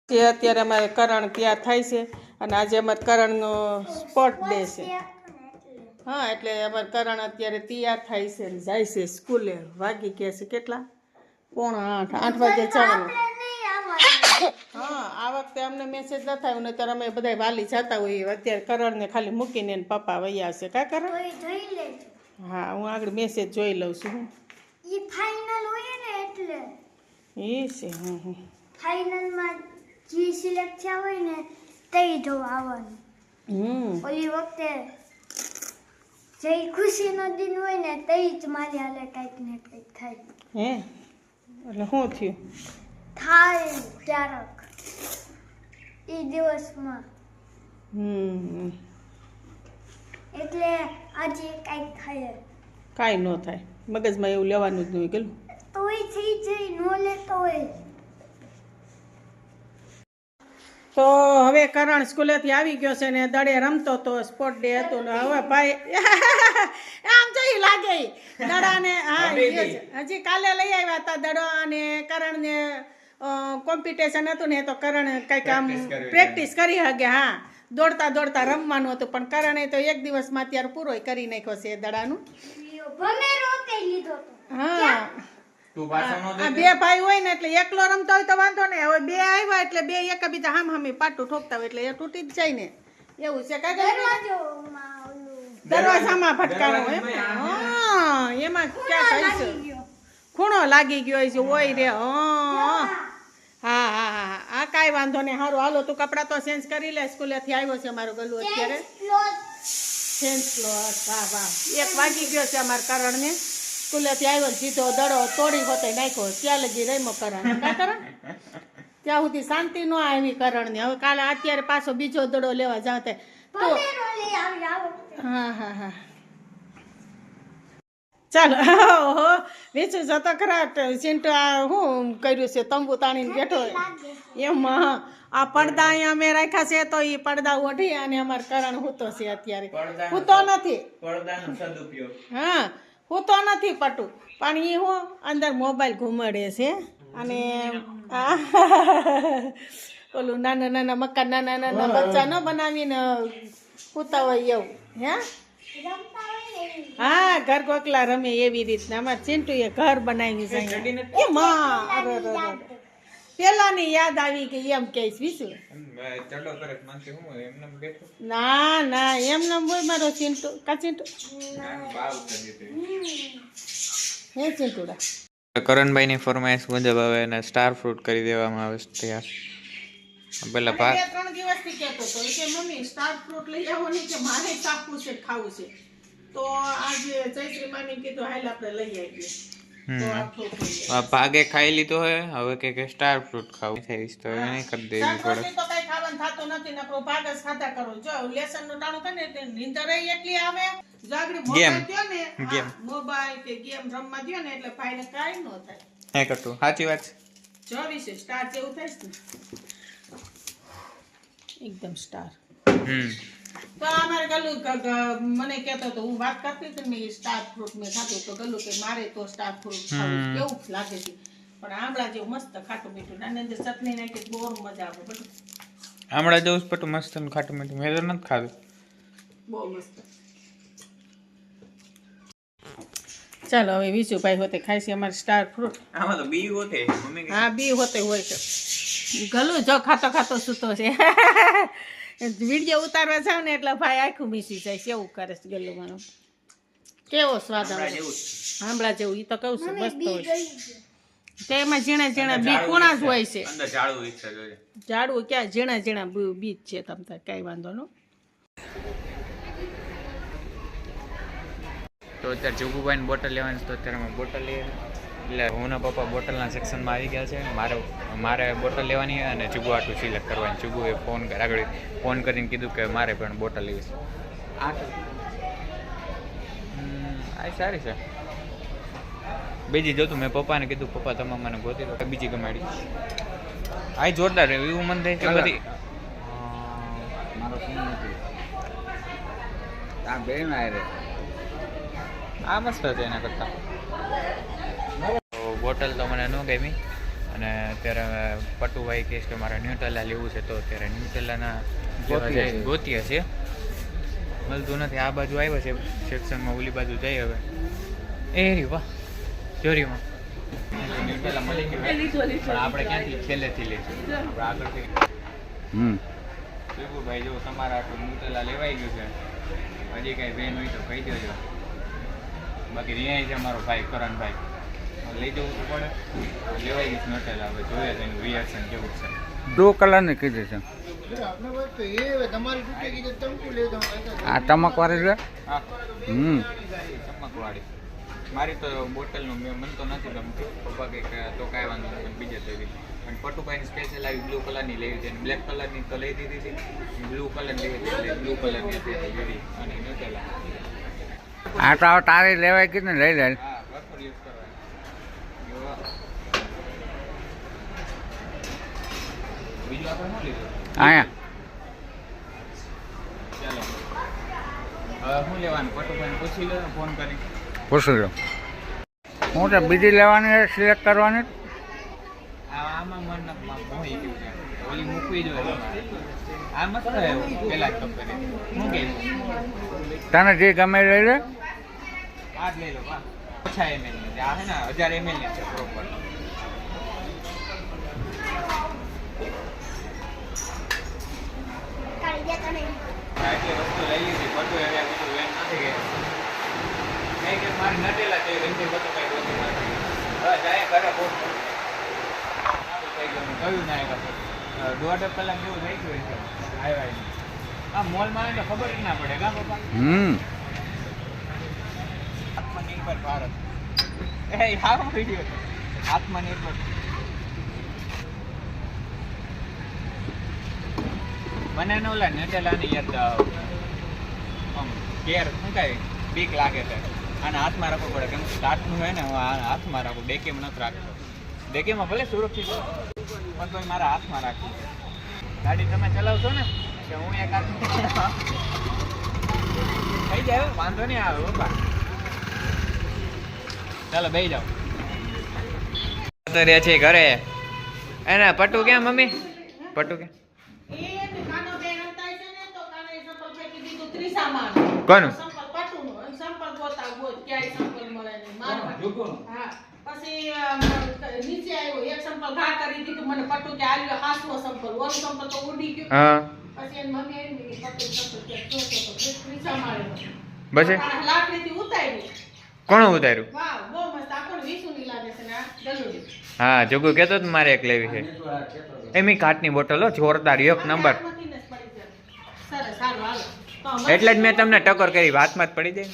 જે અત્યારે અમારે કરણ તૈયાર થાય છે અને આજે અમારે કરણનો સ્પોર્ટ ડે છે. હા, એટલે અમારે કરણ અત્યારે તૈયાર થાય છે અને જાય છે સ્કૂલે. વાગી ગયા છે કેટલા? 7:45 8 વાગે જવાનું. હા, આ વખતે અમને મેસેજ ન થાય ને ત્યારે અમે બધા વાલી જતા હોઈએ. અત્યારે કરણને ખાલી મૂકીને એને પપ્પા વૈયા છે. કા કરણ? હા, હું આગળ મેસેજ જોઈ લઉં છું. ઈ ફાઇનલ હોય ને એટલે એ છે. ફાઇનલમાં જે સિલેક્ટ થયા હોય ને તે જોવા આવવાનું. ઓલી વખતે જે ખુશીનો દિન હોય ને તે જ મારી હાલે કંઈક ને કંઈક થાય. હે એટલે શું થયું? થાય ક્યારેક એ દિવસમાં. એટલે આજે કંઈક થાય. કાંઈ ન થાય, મગજમાં એવું લેવાનું જ નહીં. ગયું તોય થઈ જાય, નો લેતો હોય. તો હવે કરણ સ્કૂલેથી આવી ગયો છે ને દડે રમતો તો સ્પોર્ટ ડે હતો ને હવે ભાઈ આમ જોઈ લાગે દડાને. હા, હજી કાલે લઈ આવ્યા હતા દડો અને કરણને કોમ્પિટિશન હતું ને તો કરણ કંઈક આમ પ્રેક્ટિસ કરી શકે. હા, દોડતા દોડતા રમવાનું હતું પણ કરણે તો એક દિવસમાં અત્યારે પૂરો કરી નાખ્યો છે દડાનું. હા, આ બે ભાઈ હોય ને એટલે એકલો રમતો હોય તો વાંધો નહીં. હવે બે આવ્યા એટલે બે એકબીજા હામ હામી પાટું ઠોકતા હોય એટલે એ તૂટી જ જાય ને એવું છે. દરવાજામાં ફટકારો એમાં ક્યાં થાય છે? ખૂણો લાગી ગયો છે હોય રે. હા હા હા, આ કાંઈ વાંધો નહીં. સારું, હાલો તું કપડાં તો ચેન્જ કરી લે. સ્કૂલેથી આવ્યો છે અમારો ગલ્લું અત્યારે. Change cloth. વાહ વાહ, 1 વાગી ગયો છે અમારા કરણને. સ્કૂલેથી આવ્યો સીધો દડો તોડી હોતે નાખ્યો. ત્યાં લગી રમ્યો કરણ. કા કરણ? ત્યાં સુધી શાંતિ ન આવી કરણને. હવે કાલે અત્યારે પાછો બીજો દડો લેવા જાવ તે તો હા હા હા ચાલો. વેચું જતો ખરા. ચિંટુ આ શું કર્યું છે? તંબુ તાણીને બેઠો એમાં. આ પડદા અહીંયા અમે રાખ્યા છે તો એ પડદા ઓઢી અને અમારે કરણ હૂતો છે અત્યારે. હૂતો નથી. હા, હૂતો નથી પટુ પણ એ હું અંદર મોબાઈલ ઘુમાડે છે અને ઓલું નાના નાના મકાન નાના નાના બચ્ચા ન બનાવીને હૂતા હોય એવું. હે હા, ઘર ગોકલા રમે એવી રીતના અમારે ચિંટુએ ઘર બનાવી છે. પેલાની યાદ આવી ગઈ એમ કહીશ. વિશું ના ના એમને બોલ મારો ચિંટુ. કા ચિંટુ? હે ચિંટુડા? કરણભાઈની ફરમાઈશ મુજબ હવે એને સ્ટાર ફ્રૂટ કરી દેવામાં આવે છે તૈયાર. પેલા 2-3 દિવસથી કહેતો હતો કે મમ્મી સ્ટાર ફ્રૂટ લઈ આવો ને કે મારે ચાખવું છે, ખાવું છે. તો આજે જયશ્રી મામી કીધું હાલ આપણે લઈ આવીએ. તો આ ફ્રૂટ લઈ ભાગે ખાઈ લીધો હે. હવે કે સ્ટાર ફ્રૂટ ખાવું થઈશ તો એને કરી દેવી પડે. તો કઈ ખાવાનું થતું નથી ને આપણો ભાગ જ ખાતા કરો. જો લેસન નું ટાણું થાય ને એટલે નીંદર એટલી આવે. જાગડી મોબાઈલ દયો ને, મોબાઈલ કે ગેમ રમવા દયો ને એટલે ભાઈને કાઈ ન થાય. હે કટુ સાચી વાત છે. જો વિશે સ્ટાર જેવું થાય છે ને એકદમ સ્ટાર. તો અમારે ગલ્લું મને કહેતો તો હું વાત કરતી હતી મેં સ્ટાર ફ્રૂટ મેં ખાધું તો ગલ્લું કે મારે તો સ્ટાર ફ્રૂટ ખાવું કેવું લાગે છે પણ આમળા જેવું મસ્ત ખાટું મીઠું આની અંદર ચટણી નાખી બહુ મજા આવે. બધું આમળા જેવું પટું મસ્ત ખાટું મીઠું મેં તો નથી ખાધું. બહુ મસ્ત. ચાલો હવે વિશુભાઈ હોતે ખાય છે અમારે સ્ટાર ફ્રૂટ. આમાં તો બી હોતે મમ્મી. હા, બી હોતે હોય છે. ગલું જો ખાતો ખાતો સૂતો છે. વિડીયો ઉતારવા જાવ ને એટલે ભાઈ આખું મીસી જાય છે એવું કરે છે ગલ્લું માનો. કેવો સ્વાદ આવે આંબળા જેવું. એ તો કહું છું મસ્ત હોય. તેમાં ઝીણા ઝીણા બી કોણા જ હોય છે. ઝાડવું ક્યાં ઝીણા ઝીણા બીજ છે. તમ તાર કઈ વાંધો ન. તો અત્યારે જુગુભાઈની બોટલ લેવાની તો અત્યારે અમે બોટલ લઈએ. એટલે હું ને પપ્પા બોટલના સેક્શનમાં આવી ગયા છે. મારે બોટલ લેવાની અને જુગુ આટલું સિલેક્ટ કરવાની. જુગુએ આગળ ફોન કરીને કીધું કે મારે પણ બોટલ લેવી છે. આ સારી છે. બીજી જોતું મેં પપ્પાને કીધું પપ્પા તમે મને ગોતી દો બીજી કમાડી. આ જોરદાર એવું મન થાય કે બધી આ મસ્ત છે એના કરતા. બોટલ તો મને ન ગમી અને અત્યારે પટુભાઈ કહેશ કે મારે ન્યુટેલા લેવું છે તો અત્યારે ન્યુટેલાના ગોતીએ છે, મળતું નથી. આ બાજુ આવ્યા છે સેક્શનમાં, ઓલી બાજુ જઈ હવે. એ રી વાહ ચોરીમાં ન્યુટેલા મળી ગયું પણ આપણે ક્યાંથી છેલ્લેથી લઈશું, આપણે આગળથી. ભાઈ જો તમારા આટલું ન્યુટેલા લેવાઈ ગયું છે, હજી કાંઈ બેન હોય તો કહી દેજો. બાકી રિયાય છે મારો ભાઈ કરણભાઈ, લઈ જવું તો પડે. લેવાઈ ગયું ન્યુટેલા, હવે જોઈએ એનું રિએક્શન કેવું છે. બ્લુ કલરની કીધી છે આ ચમકવાળી છે. હા ચમકવાળી. મારી તો બોટલનું મને તો નથી ગમતું. પપ્પા કે તો કાંઈ વાંધો નથી, બીજે તો એવી. અને પટુભાઈની સ્પેશિયલ આવી બ્લુ કલરની લેવી છે, બ્લેક કલરની તો લઈ દીધી હતી. બ્લુ કલર લેવી હતી એટલે બ્લુ કલરની હતી લીધી અને ન્યુટેલા. આ તો હવે તારી લેવાય કીધું ને લઈ લે. હા બરાબર યુઝ કરવાનું. બીજું આપણે શું લીધું અહીંયા ચાલો હવે શું લેવાનું પટુભાઈને પૂછી લો ફોન કરી. પૂછી લો. હું તો બીજી લેવાની સિલેક્ટ કરવાની. આમાં મન મોહી ગયું છે, ઓલી મૂકવી જોઈએ. આ મસ્ત આવ્યું પેલા જ કંપની. શું કે તને જે ગમે લઈ લે. આ જ લઈ લો. ઓછા ml ની છે. આ છે ને 1000 ml ની છે પ્રોપર. એટલી વસ્તુ લઈ લીધી. બધું હવે બધું વેન નથી ગયા. કઈ કે મારી નટેલા છે વેનથી બધું કઈ ગોતી નથી. હવે જાય ઘરે બહુ સારું થઈ ગયું. કહ્યું ના આવ્યા 1.5 કલાક જેવું થઈ ગયું છે આવ્યા. આ મોલમાં આવે તો ખબર જ ના પડે કા પપ્પા. આત્મનિર્ભર ભારત. એ આવો વિડીયો આત્મનિર્ભર. મને ન ઓલા નેટેલાની યાદ આમ કેર શું કાંઈ બીક લાગે છે. આને હાથમાં રાખવું પડે કેમ કે કાચનું હોય ને હું હાથમાં રાખું. ડેકીમાં નથી રાખતો. ડેકીમાં ભલે સુરક્ષિત હોય પણ તો મારા હાથમાં રાખવું છે. ગાડી તમે ચલાવશો ને કે હું એક હાથમાં થઈ જાય વાંધો નહીં આવે બાપા. ચાલો બેસી જાઓ. રહ્યા છે ઘરે. એને પટુ ક્યાં મમ્મી? પટુ ક્યાં? કોનું? કોણ ઉતાર્યું? હા જોગુ કેતો મારે એક લેવી છે. એમી કાટની બોટલ હો જોરદાર 1 નંબર. એટલે જ મેં તમને ટકોર કરી. હાથમાં જ પડી જાય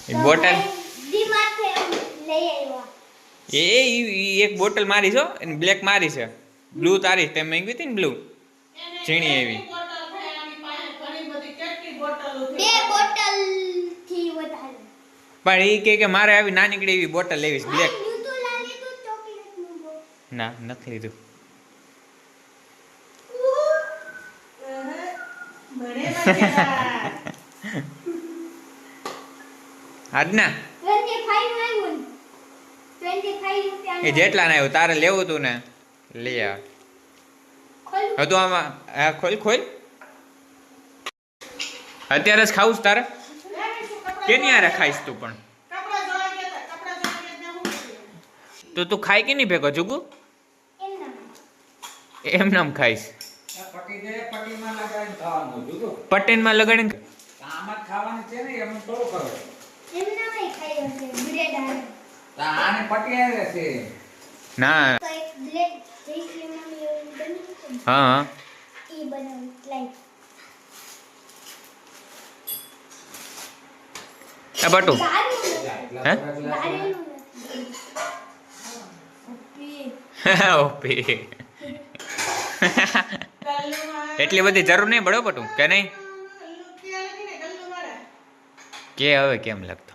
ને બોટલ. એ એક બોટલ મારી છો બ્લેક મારી છે. બ્લુ તારી તેમ માંગી હતી ને બ્લુ ઝીણી એવી. પણ એ કે મારે આવી નાનીકડી એવી બોટલ લેવી છે બ્લેક. ના નથી લીધું. આજના એ જેટલા ના આવ્યું તારે લેવું તું ને લઈ આવ. હવે તું આમાં ખોલ ખોલ. અત્યારે જ ખાવું તારે કેની હારે ખાઈશ તું? પણ તો તું ખાઈ કે નહીં ભેગો જુગુ? એમ નામ ખાઈશ. પટેનમાં લગાડીને ના. હા બટુ હે ઓપી. એટલી બધી જરૂર નહીં બળો બટુ કે નહીં કે હવે કેમ લાગતો?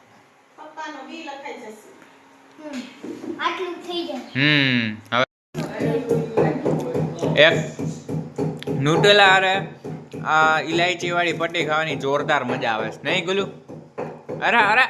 હવે એક ન્યુટેલા અરે આ ઇલાયચી વાળી પટ્ટી ખાવાની જોરદાર મજા આવે છે નહીં ગુલુ? અરે અરે